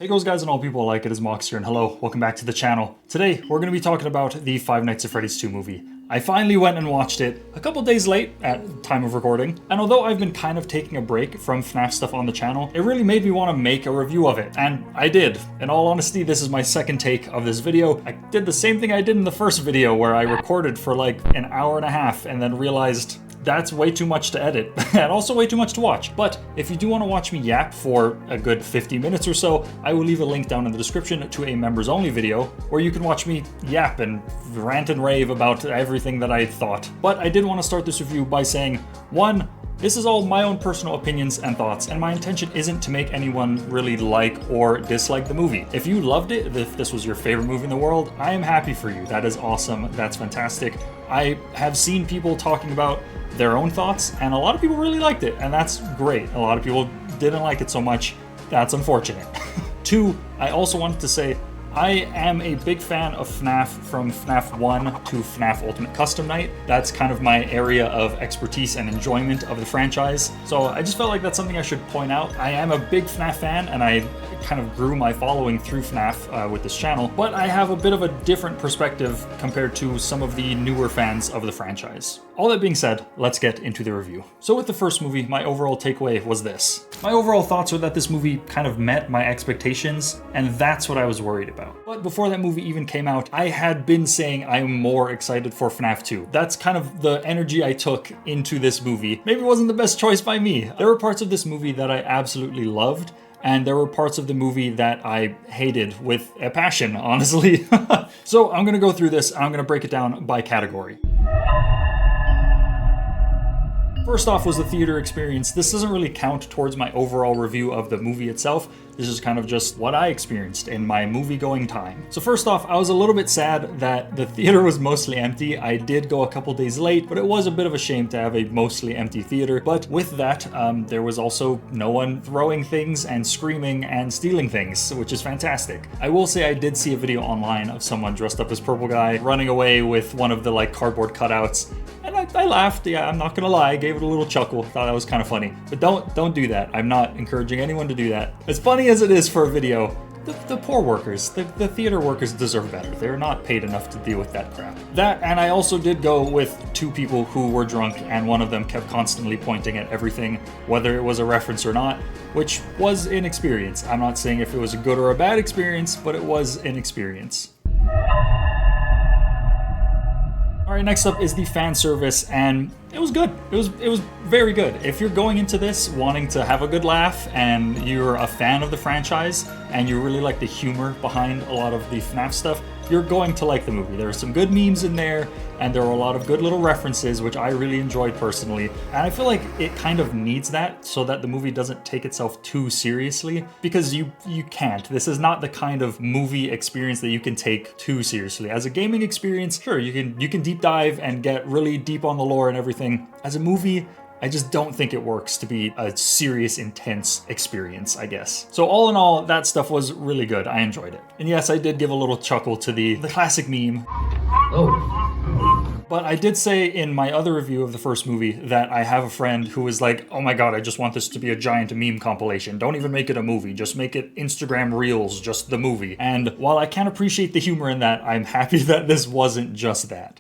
Hey guys and all people like it is Mox here, and hello, welcome back to the channel. Today we're going to be talking about the Five Nights at Freddy's 2 movie. I finally went and watched it a couple days late at the time of recording, and although I've been kind of taking a break from FNAF stuff on the channel, it really made me want to make a review of it, and I did. In all honesty, this is my second take of this video. I did the same thing I did in the first video where I recorded for like an hour and a half and then realized that's way too much to edit and also way too much to watch. But if you do want to watch me yap for a good 50 minutes or so, I will leave a link down in the description to a members only video where you can watch me yap and rant and rave about everything that I thought. But I did want to start this review by saying, one, this is all my own personal opinions and thoughts, and my intention isn't to make anyone really like or dislike the movie. If you loved it, if this was your favorite movie in the world, I am happy for you. That is awesome. That's fantastic. I have seen people talking about their own thoughts, and a lot of people really liked it, and that's great. A lot of people didn't like it so much. That's unfortunate. Two, I also wanted to say I am a big fan of FNAF from FNAF 1 to FNAF Ultimate Custom Night. That's kind of my area of expertise and enjoyment of the franchise. So I just felt like that's something I should point out. I am a big FNAF fan, and I kind of grew my following through FNAF with this channel, but I have a bit of a different perspective compared to some of the newer fans of the franchise. All that being said, let's get into the review. So with the first movie, my overall takeaway was this. My overall thoughts are that this movie kind of met my expectations, and that's what I was worried about. But before that movie even came out, I had been saying I'm more excited for FNAF 2. That's kind of the energy I took into this movie. Maybe it wasn't the best choice by me. There were parts of this movie that I absolutely loved, and there were parts of the movie that I hated with a passion, honestly. So I'm gonna go through this, and I'm gonna break it down by category. First off was the theater experience. This doesn't really count towards my overall review of the movie itself. This is kind of just what I experienced in my movie-going time. So first off, I was a little bit sad that the theater was mostly empty. I did go a couple days late, but it was a bit of a shame to have a mostly empty theater. But with that, there was also no one throwing things and screaming and stealing things, which is fantastic. I will say I did see a video online of someone dressed up as Purple Guy running away with one of the cardboard cutouts. And I laughed, yeah, I'm not gonna lie, I gave it a little chuckle, thought that was kind of funny. But don't do that, I'm not encouraging anyone to do that. As funny as it is for a video, the poor workers, the theater workers deserve better. They're not paid enough to deal with that crap. That, and I also did go with two people who were drunk, and one of them kept constantly pointing at everything, whether it was a reference or not, which was an experience. I'm not saying if it was a good or a bad experience, but it was an experience. Alright, next up is the fan service, and it was good. It was very good. If you're going into this wanting to have a good laugh and you're a fan of the franchise and you really like the humor behind a lot of the FNAF stuff, you're going to like the movie. There are some good memes in there, and there are a lot of good little references, which I really enjoyed personally. And I feel like it kind of needs that so that the movie doesn't take itself too seriously, because you can't. This is not the kind of movie experience that you can take too seriously. As a gaming experience, sure, you can deep dive and get really deep on the lore and everything. As a movie, I just don't think it works to be a serious, intense experience, I guess. So all in all, that stuff was really good. I enjoyed it. And yes, I did give a little chuckle to the classic meme. Oh. But I did say in my other review of the first movie that I have a friend who is like, oh my god, I just want this to be a giant meme compilation. Don't even make it a movie. Just make it Instagram Reels, just the movie. And while I can appreciate the humor in that, I'm happy that this wasn't just that.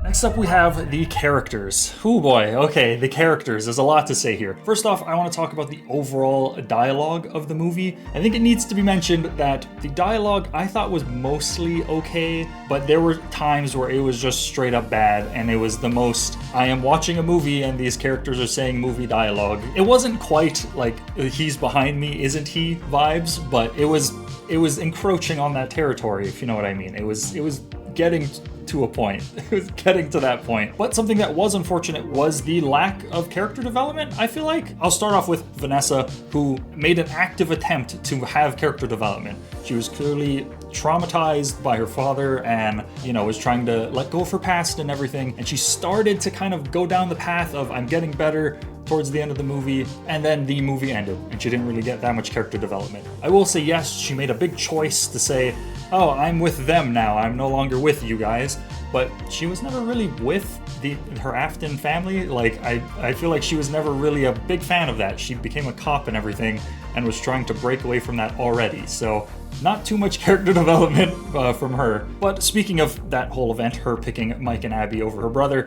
Next up we have the characters. Oh boy, okay, the characters. There's a lot to say here. First off, I want to talk about the overall dialogue of the movie. I think it needs to be mentioned that the dialogue I thought was mostly okay, but there were times where it was just straight up bad, and it was the most, I am watching a movie and these characters are saying movie dialogue. It wasn't quite like he's behind me, isn't he vibes, but it was encroaching on that territory, if you know what I mean. It was getting to a point. It was getting to that point. But something that was unfortunate was the lack of character development, I feel like. I'll start off with Vanessa, who made an active attempt to have character development. She was clearly traumatized by her father and, was trying to let go of her past and everything. And she started to kind of go down the path of I'm getting better, towards the end of the movie, and then the movie ended, and she didn't really get that much character development. I will say, yes, she made a big choice to say, oh, I'm with them now, I'm no longer with you guys, but she was never really with her Afton family. Like, I feel like she was never really a big fan of that. She became a cop and everything, and was trying to break away from that already, so not too much character development from her. But speaking of that whole event, her picking Mike and Abby over her brother,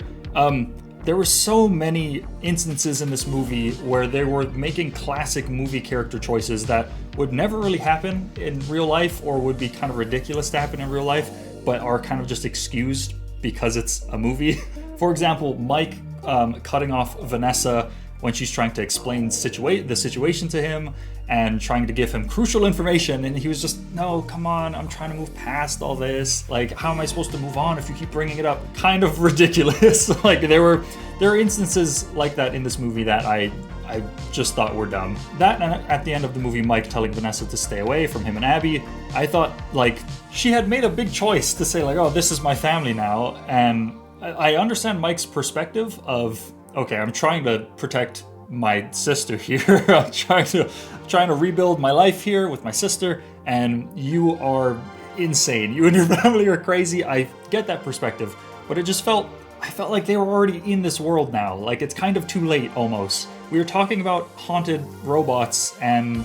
there were so many instances in this movie where they were making classic movie character choices that would never really happen in real life, or would be kind of ridiculous to happen in real life, but are kind of just excused because it's a movie. For example, Mike cutting off Vanessa when she's trying to explain the situation to him and trying to give him crucial information, and he was just, no, come on, I'm trying to move past all this. Like, how am I supposed to move on if you keep bringing it up? Kind of ridiculous. Like, there are instances like that in this movie that I just thought were dumb. That, and at the end of the movie, Mike telling Vanessa to stay away from him and Abby, I thought, like, she had made a big choice to say, like, oh, this is my family now, and I understand Mike's perspective of, okay, I'm trying to protect my sister here. I'm trying to rebuild my life here with my sister, and you are insane. You and your family are crazy. I get that perspective, but I felt like they were already in this world now. Like, it's kind of too late almost. We were talking about haunted robots and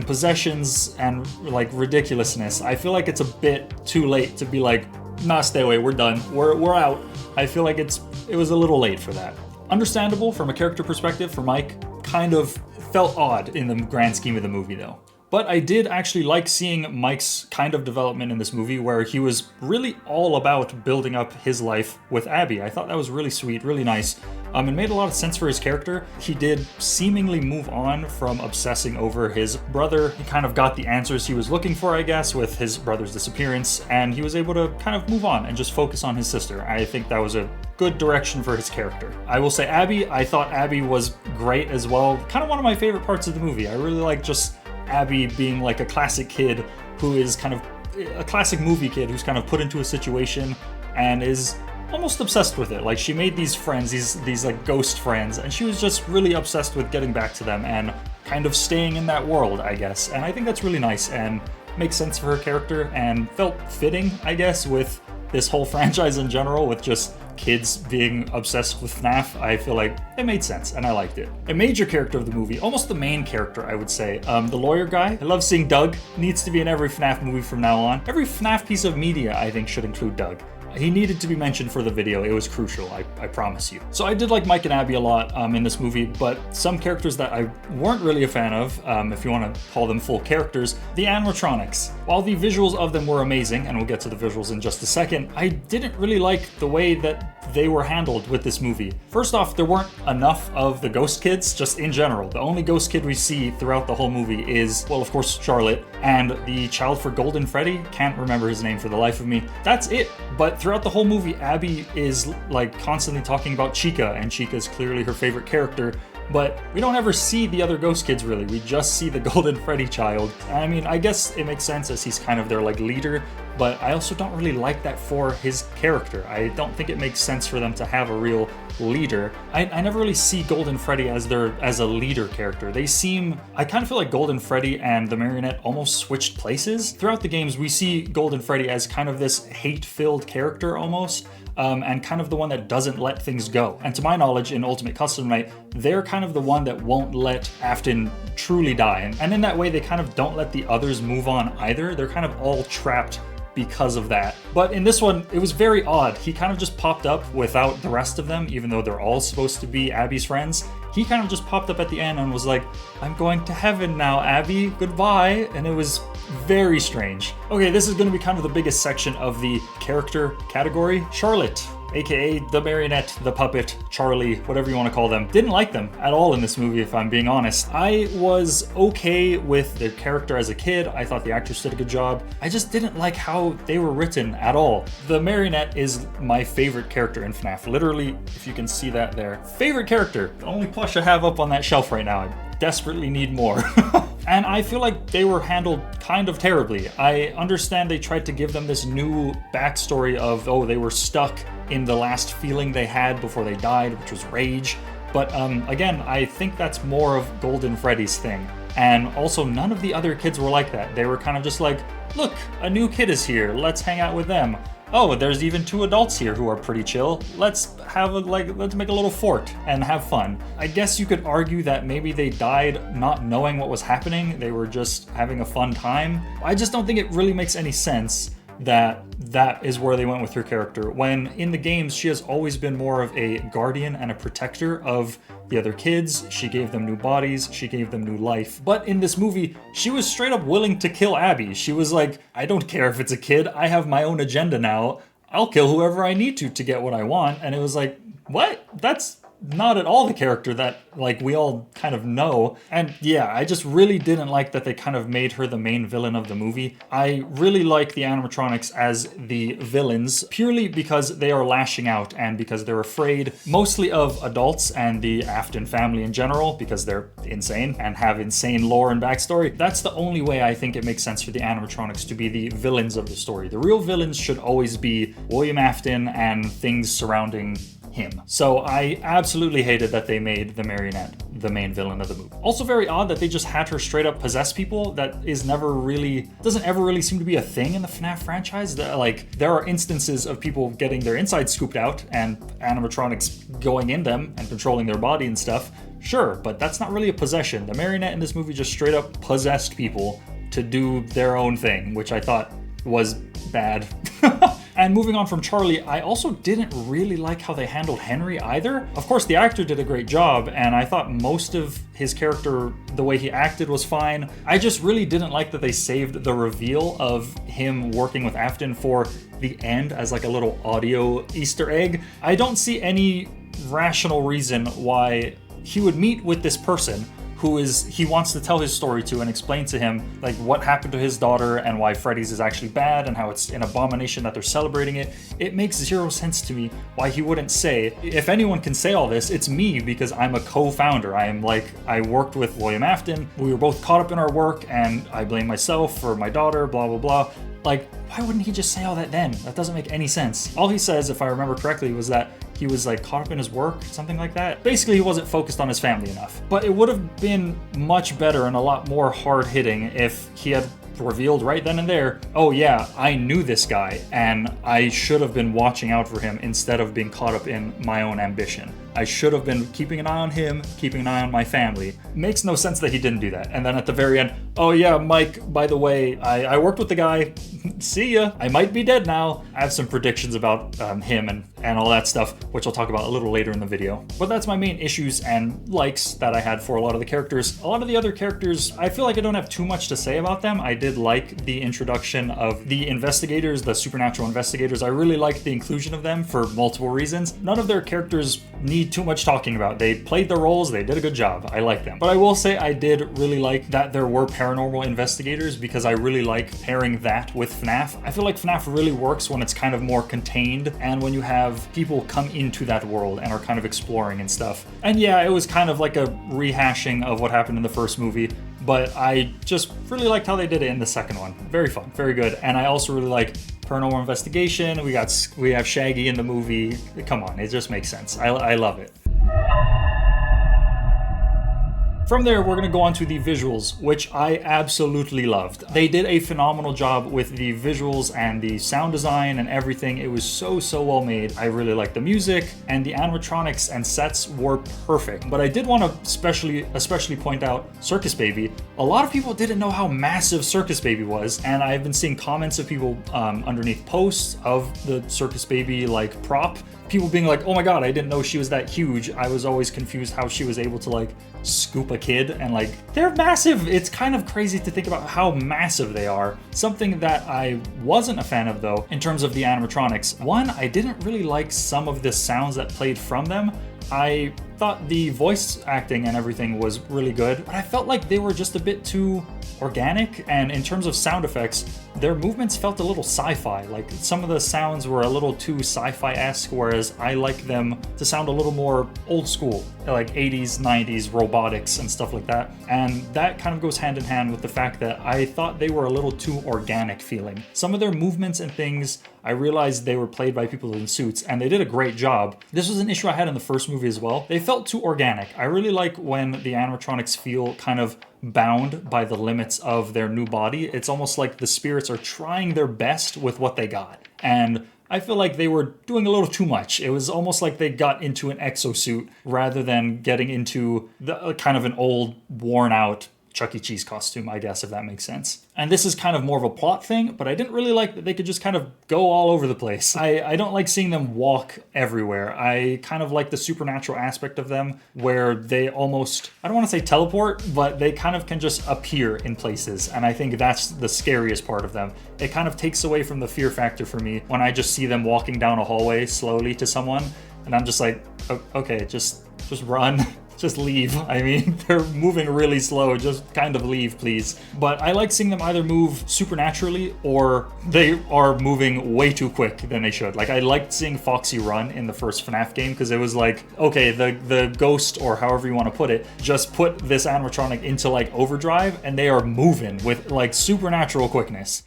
possessions and like ridiculousness. I feel like it's a bit too late to be like, nah, stay away, we're done, we're out. I feel like it was a little late for that. Understandable from a character perspective for Mike, kind of felt odd in the grand scheme of the movie though. But I did actually like seeing Mike's kind of development in this movie, where he was really all about building up his life with Abby. I thought that was really sweet, really nice. It made a lot of sense for his character. He did seemingly move on from obsessing over his brother. He kind of got the answers he was looking for, I guess, with his brother's disappearance, and he was able to kind of move on and just focus on his sister. I think that was a good direction for his character. I will say I thought Abby was great as well. Kind of one of my favorite parts of the movie. I really like just Abby being like a classic kid who is kind of a classic movie kid who's kind of put into a situation and is almost obsessed with it. Like, she made these friends, these like ghost friends, and she was just really obsessed with getting back to them and kind of staying in that world, I guess. And I think that's really nice and makes sense for her character and felt fitting, I guess, with this whole franchise in general, with just kids being obsessed with FNAF. I feel like it made sense and I liked it. A major character of the movie, almost the main character, I would say, the lawyer guy. I love seeing Doug. Needs to be in every FNAF movie from now on. Every FNAF piece of media, I think, should include Doug. He needed to be mentioned for the video. It was crucial, I promise you. So I did like Mike and Abby a lot in this movie, but some characters that I weren't really a fan of, if you want to call them full characters, the animatronics. While the visuals of them were amazing, and we'll get to the visuals in just a second, I didn't really like the way that they were handled with this movie. First off, there weren't enough of the ghost kids, just in general. The only ghost kid we see throughout the whole movie is, well, of course, Charlotte, and the child for Golden Freddy, can't remember his name for the life of me. That's it. But throughout the whole movie, Abby is like constantly talking about Chica, and Chica is clearly her favorite character, but we don't ever see the other ghost kids really. We just see the Golden Freddy child. I mean, I guess it makes sense as he's kind of their like leader, but I also don't really like that for his character. I don't think it makes sense for them to have a real leader. I never really see Golden Freddy as a leader character. I kind of feel like Golden Freddy and the Marionette almost switched places. Throughout the games, we see Golden Freddy as kind of this hate-filled character almost, and kind of the one that doesn't let things go. And to my knowledge, in Ultimate Custom Night, they're kind of the one that won't let Afton truly die. And in that way, they kind of don't let the others move on either. They're kind of all trapped because of that. But in this one, it was very odd. He kind of just popped up without the rest of them, even though they're all supposed to be Abby's friends. He kind of just popped up at the end and was like, I'm going to heaven now, Abby, goodbye. And it was very strange. Okay, this is going to be kind of the biggest section of the character category. Charlotte, aka the marionette, the puppet, Charlie, whatever you want to call them. Didn't like them at all in this movie, if I'm being honest. I was okay with their character as a kid. I thought the actress did a good job. I just didn't like how they were written at all. The marionette is my favorite character in FNAF. Literally, if you can see that there. Favorite character. The only plush I have up on that shelf right now. I desperately need more. And I feel like they were handled kind of terribly. I understand they tried to give them this new backstory of, oh, they were stuck in the last feeling they had before they died, which was rage. But again, I think that's more of Golden Freddy's thing. And also, none of the other kids were like that. They were kind of just like, look, a new kid is here, let's hang out with them. Oh, there's even 2 adults here who are pretty chill. Let's make a little fort and have fun. I guess you could argue that maybe they died not knowing what was happening. They were just having a fun time. I just don't think it really makes any sense that that is where they went with her character, when in the games she has always been more of a guardian and a protector of the other kids. She gave them new bodies, she gave them new life. But in this movie, she was straight up willing to kill Abby. She was like, I don't care if it's a kid, I have my own agenda now. I'll kill whoever I need to get what I want. And it was like, what? That's not at all the character that like we all kind of know. And yeah, I just really didn't like that they kind of made her the main villain of the movie. I really like the animatronics as the villains purely because they are lashing out and because they're afraid mostly of adults and the Afton family in general because they're insane and have insane lore and backstory. That's the only way I think it makes sense for the animatronics to be the villains of the story. The real villains should always be William Afton and things surrounding him. So I absolutely hated that they made the marionette the main villain of the movie. Also very odd that they just had her straight up possess people. That is doesn't ever really seem to be a thing in the FNAF franchise. Like, there are instances of people getting their insides scooped out and animatronics going in them and controlling their body and stuff. Sure, but that's not really a possession. The marionette in this movie just straight up possessed people to do their own thing, which I thought was bad. And moving on from Charlie, I also didn't really like how they handled Henry either. Of course, the actor did a great job, and I thought most of his character, the way he acted, was fine. I just really didn't like that they saved the reveal of him working with Afton for the end as like a little audio Easter egg. I don't see any rational reason why he would meet with this person he wants to tell his story to and explain to him like what happened to his daughter and why Freddy's is actually bad and how it's an abomination that they're celebrating it. It makes zero sense to me why he wouldn't say, if anyone can say all this, it's me, because I'm a co-founder. I worked with William Afton. We were both caught up in our work and I blame myself for my daughter, blah, blah, blah. Like, why wouldn't he just say all that then? That doesn't make any sense. All he says, if I remember correctly, was that he was like caught up in his work, something like that. Basically, he wasn't focused on his family enough. But it would have been much better and a lot more hard-hitting if he had revealed right then and there, oh yeah, I knew this guy and I should have been watching out for him instead of being caught up in my own ambition. I should have been keeping an eye on him, keeping an eye on my family. Makes no sense that he didn't do that. And then at the very end, oh yeah, Mike, by the way, I worked with the guy. See ya. I might be dead now. I have some predictions about him and all that stuff, which I'll talk about a little later in the video. But that's my main issues and likes that I had for a lot of the characters. A lot of the other characters, I feel like I don't have too much to say about them. I did like the introduction of the investigators, the supernatural investigators. I really liked the inclusion of them for multiple reasons. None of their characters need too much talking about. They played their roles, they did a good job. I like them. But I will say I did really like that there were paranormal investigators, because I really like pairing that with FNAF. I feel like FNAF really works when it's kind of more contained and when you have people come into that world and are kind of exploring and stuff. And yeah, it was kind of like a rehashing of what happened in the first movie, but I just really liked how they did it in the second one. Very fun, very good. And I also really like paranormal investigation. We have Shaggy in the movie. Come on, it just makes sense. I love it. From there, we're gonna go on to the visuals, which I absolutely loved. They did a phenomenal job with the visuals and the sound design and everything. It was so well made. I really liked the music, and the animatronics and sets were perfect. But I did want to especially point out Circus Baby. A lot of people didn't know how massive Circus Baby was, and I've been seeing comments of people underneath posts of the Circus Baby like prop. People being like, oh my god, I didn't know she was that huge. I was always confused how she was able to like scoop a kid, and like, they're massive. It's kind of crazy to think about how massive they are. Something that I wasn't a fan of though, in terms of the animatronics. One, I didn't really like some of the sounds that played from them. I thought the voice acting and everything was really good, but I felt like they were just a bit too organic, and in terms of sound effects, their movements felt a little sci-fi. Like, some of the sounds were a little too sci-fi-esque, whereas I like them to sound a little more old school, like 80s, 90s robotics and stuff like that. And that kind of goes hand in hand with the fact that I thought they were a little too organic feeling. Some of their movements and things I realized they were played by people in suits, and they did a great job. This was an issue I had in the first movie as well. They felt too organic. I really like when the animatronics feel kind of bound by the limits of their new body. It's almost like the spirits are trying their best with what they got. And I feel like they were doing a little too much. It was almost like they got into an exosuit rather than getting into the kind of an old, worn out Chuck E. Cheese costume, I guess, if that makes sense. And this is kind of more of a plot thing, but I didn't really like that they could just kind of go all over the place. I don't like seeing them walk everywhere. I kind of like the supernatural aspect of them where they almost, I don't want to say teleport, but they kind of can just appear in places. And I think that's the scariest part of them. It kind of takes away from the fear factor for me when I just see them walking down a hallway slowly to someone. And I'm just like, okay, just run. Just leave. I mean, they're moving really slow. Just kind of leave, please. But I like seeing them either move supernaturally or they are moving way too quick than they should. Like, I liked seeing Foxy run in the first FNAF game because it was like, okay, the ghost, or however you want to put it, just put this animatronic into like overdrive and they are moving with like supernatural quickness.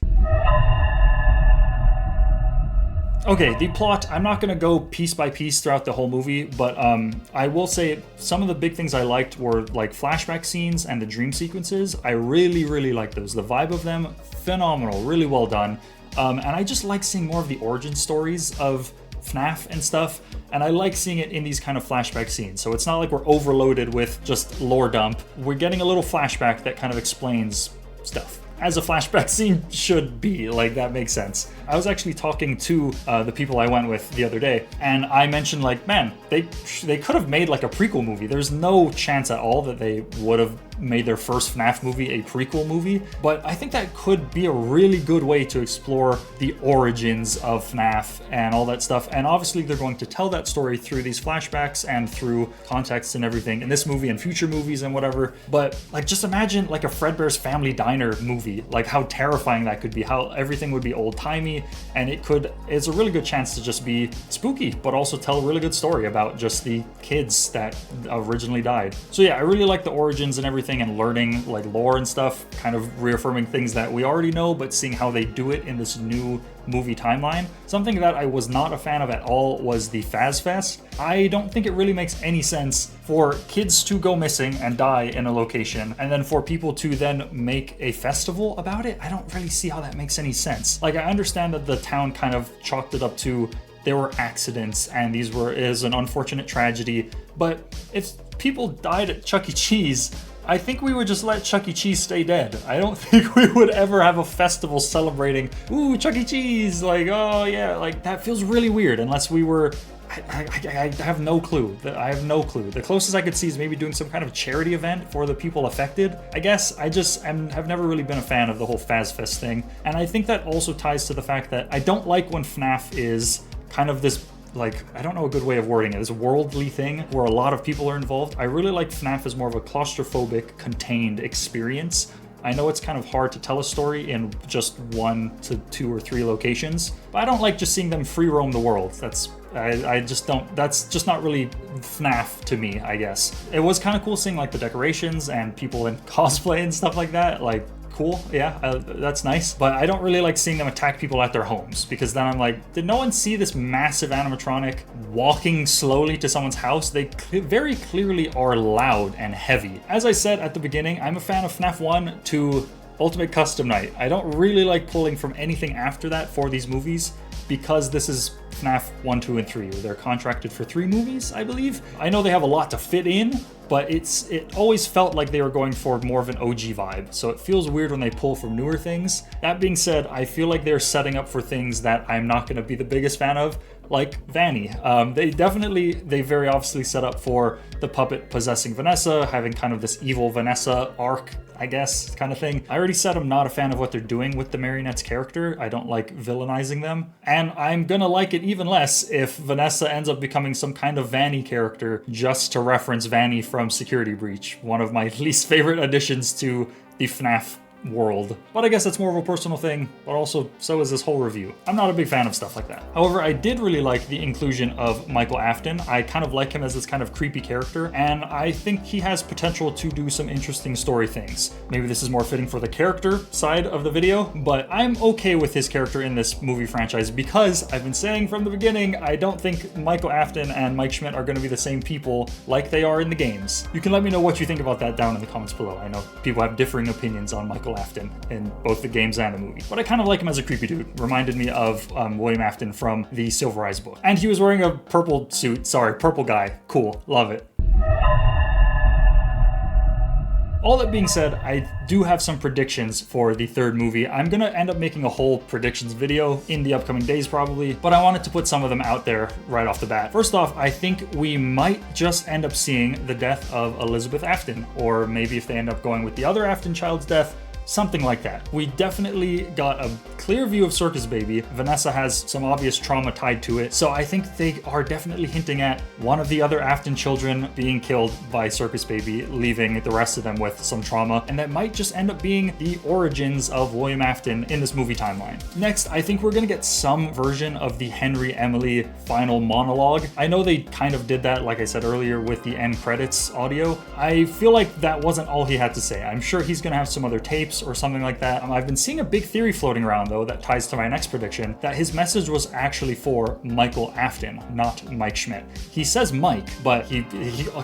Okay, the plot, I'm not going to go piece by piece throughout the whole movie, but I will say some of the big things I liked were like flashback scenes and the dream sequences. I really, really liked those. The vibe of them, phenomenal, really well done. And I just like seeing more of the origin stories of FNAF and stuff, and I like seeing it in these kind of flashback scenes. So it's not like we're overloaded with just lore dump. We're getting a little flashback that kind of explains stuff, as a flashback scene should be. Like, that makes sense. I was actually talking to the people I went with the other day, and I mentioned like, man, they could have made like a prequel movie. There's no chance at all that they would have made their first FNAF movie a prequel movie, but I think that could be a really good way to explore the origins of FNAF and all that stuff. And obviously they're going to tell that story through these flashbacks and through context and everything in this movie and future movies and whatever. But like, just imagine like a Fredbear's Family Diner movie, like how terrifying that could be, how everything would be old-timey, and it's a really good chance to just be spooky, but also tell a really good story about just the kids that originally died. So yeah, I really like the origins and everything, and learning like lore and stuff, kind of reaffirming things that we already know, but seeing how they do it in this new movie timeline. Something that I was not a fan of at all was the Faz Fest. I don't think it really makes any sense for kids to go missing and die in a location, and then for people to then make a festival about it. I don't really see how that makes any sense. Like, I understand that the town kind of chalked it up to there were accidents and is an unfortunate tragedy, but if people died at Chuck E. Cheese, I think we would just let Chuck E. Cheese stay dead. I don't think we would ever have a festival celebrating, ooh, Chuck E. Cheese, like, oh yeah, like that feels really weird unless we were, I have no clue. I have no clue. The closest I could see is maybe doing some kind of charity event for the people affected. I guess I just have never really been a fan of the whole Faz Fest thing. And I think that also ties to the fact that I don't like when FNAF is kind of this, like, I don't know a good way of wording it, this worldly thing where a lot of people are involved. I really like FNAF as more of a claustrophobic, contained experience. I know it's kind of hard to tell a story in just 1 to 2 or 3 locations, but I don't like just seeing them free roam the world. I just don't, that's just not really FNAF to me, I guess. It was kind of cool seeing like the decorations and people in cosplay and stuff like that, like, cool, yeah, that's nice. But I don't really like seeing them attack people at their homes, because then I'm like, did no one see this massive animatronic walking slowly to someone's house? They very clearly are loud and heavy. As I said at the beginning, I'm a fan of FNAF 1 to Ultimate Custom Night. I don't really like pulling from anything after that for these movies, because this is FNAF 1, 2, and 3. They're contracted for 3 movies, I believe. I know they have a lot to fit in, but it always felt like they were going for more of an OG vibe, so it feels weird when they pull from newer things. That being said, I feel like they're setting up for things that I'm not going to be the biggest fan of, like Vanny. They very obviously set up for the puppet possessing Vanessa, having kind of this evil Vanessa arc, I guess, kind of thing. I already said I'm not a fan of what they're doing with the Marionette's character. I don't like villainizing them. And I'm gonna like it even less if Vanessa ends up becoming some kind of Vanny character just to reference Vanny from Security Breach, one of my least favorite additions to the FNAF world. But I guess that's more of a personal thing, but also so is this whole review. I'm not a big fan of stuff like that. However, I did really like the inclusion of Michael Afton. I kind of like him as this kind of creepy character, and I think he has potential to do some interesting story things. Maybe this is more fitting for the character side of the video, but I'm okay with his character in this movie franchise because I've been saying from the beginning, I don't think Michael Afton and Mike Schmidt are going to be the same people like they are in the games. You can let me know what you think about that down in the comments below. I know people have differing opinions on Michael Afton in both the games and the movie, but I kind of like him as a creepy dude. Reminded me of William Afton from the Silver Eyes book. And he was wearing a purple suit. Sorry, purple guy. Cool. Love it. All that being said, I do have some predictions for the third movie. I'm gonna end up making a whole predictions video in the upcoming days probably, but I wanted to put some of them out there right off the bat. First off, I think we might just end up seeing the death of Elizabeth Afton, or maybe if they end up going with the other Afton child's death, something like that. We definitely got a clear view of Circus Baby. Vanessa has some obvious trauma tied to it, so I think they are definitely hinting at one of the other Afton children being killed by Circus Baby, leaving the rest of them with some trauma, and that might just end up being the origins of William Afton in this movie timeline. Next, I think we're gonna get some version of the Henry Emily final monologue. I know they kind of did that, like I said earlier, with the end credits audio. I feel like that wasn't all he had to say. I'm sure he's gonna have some other tapes or something like that. I've been seeing a big theory floating around though that ties to my next prediction, that his message was actually for Michael Afton, not Mike Schmidt. He says Mike, but he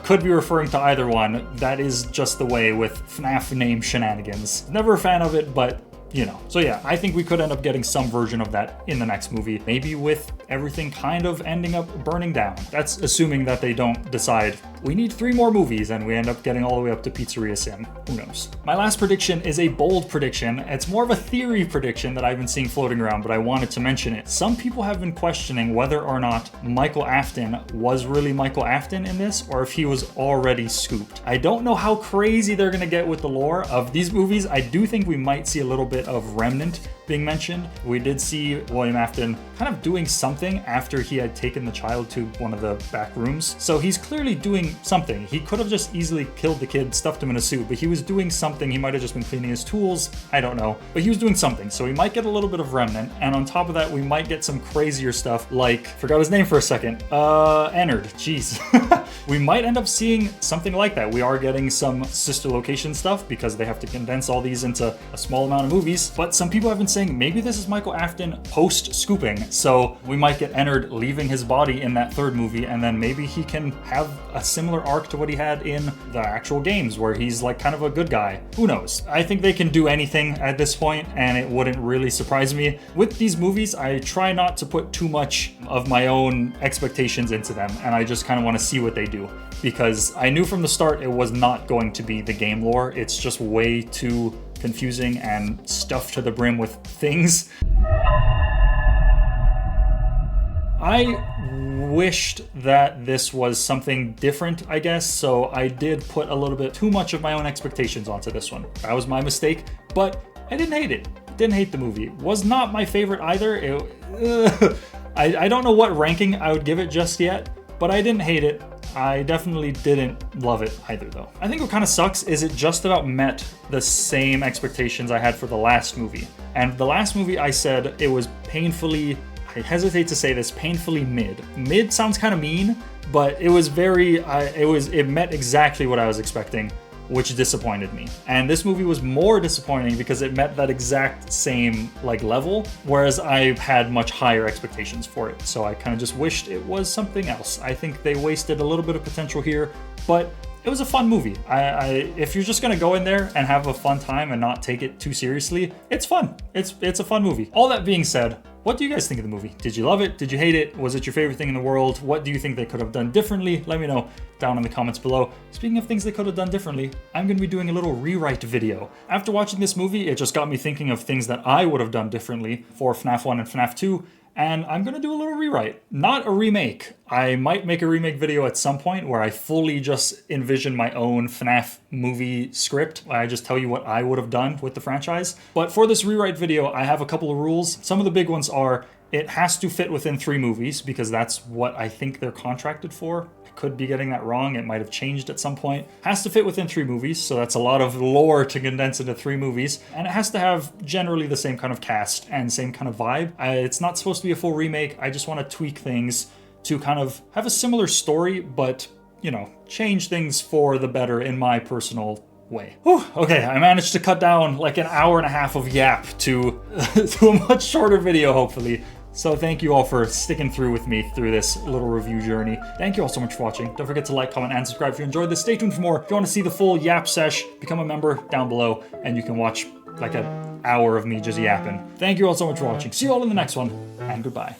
could be referring to either one. That is just the way with FNAF name shenanigans. Never a fan of it, but you know. So yeah, I think we could end up getting some version of that in the next movie, maybe with everything kind of ending up burning down. That's assuming that they don't decide we need 3 more movies and we end up getting all the way up to Pizzeria Sim. Who knows? My last prediction is a bold prediction. It's more of a theory prediction that I've been seeing floating around, but I wanted to mention it. Some people have been questioning whether or not Michael Afton was really Michael Afton in this, or if he was already scooped. I don't know how crazy they're gonna get with the lore of these movies. I do think we might see a little bit of Remnant being mentioned. We did see William Afton kind of doing something after he had taken the child to one of the back rooms. So he's clearly doing something. He could have just easily killed the kid, stuffed him in a suit, but he was doing something. He might have just been cleaning his tools. I don't know. But he was doing something. So we might get a little bit of Remnant. And on top of that, we might get some crazier stuff like, forgot his name for a second, Ennard. Jeez. We might end up seeing something like that. We are getting some sister location stuff because they have to condense all these into a small amount of movies. But some people have been saying maybe this is Michael Afton post scooping. So we might get Ennard leaving his body in that third movie, and then maybe he can have a similar arc to what he had in the actual games where he's like kind of a good guy. Who knows? I think they can do anything at this point and it wouldn't really surprise me. With these movies, I try not to put too much of my own expectations into them, and I just kind of want to see what they do, because I knew from the start it was not going to be the game lore. It's just way too confusing and stuffed to the brim with things. I wished that this was something different, I guess, so I did put a little bit too much of my own expectations onto this one. That was my mistake, but I didn't hate it. Didn't hate the movie. Was not my favorite either. I don't know what ranking I would give it just yet, but I didn't hate it. I definitely didn't love it either though. I think what kind of sucks is it just about met the same expectations I had for the last movie. And the last movie I said it was painfully, I hesitate to say this, painfully mid. Mid sounds kind of mean, but it was very, it met exactly what I was expecting, which disappointed me. And this movie was more disappointing because it met that exact same like level, whereas I had much higher expectations for it. So I kind of just wished it was something else. I think they wasted a little bit of potential here, but it was a fun movie. If you're just gonna go in there and have a fun time and not take it too seriously, it's fun. It's a fun movie. All that being said, what do you guys think of the movie? Did you love it? Did you hate it? Was it your favorite thing in the world? What do you think they could have done differently? Let me know down in the comments below. Speaking of things they could have done differently, I'm going to be doing a little rewrite video. After watching this movie, it just got me thinking of things that I would have done differently for FNAF 1 and FNAF 2, and I'm going to do a little rewrite. Not a remake. I might make a remake video at some point where I fully just envision my own FNAF movie script. I just tell you what I would have done with the franchise. But for this rewrite video, I have a couple of rules. Some of the big ones are, It has to fit within 3 movies because that's what I think they're contracted for. I could be getting that wrong. It might have changed at some point. Has to fit within 3 movies, so that's a lot of lore to condense into 3 movies. And it has to have generally the same kind of cast and same kind of vibe. It's not supposed to be a full remake. I just want to tweak things to kind of have a similar story, but, you know, change things for the better in my personal way. Whew, okay, I managed to cut down like an hour and a half of yap to, to a much shorter video, hopefully. So thank you all for sticking through with me through this little review journey. Thank you all so much for watching. Don't forget to like, comment, and subscribe if you enjoyed this. Stay tuned for more. If you want to see the full yap sesh, become a member down below, and you can watch like an hour of me just yapping. Thank you all so much for watching. See you all in the next one, and goodbye.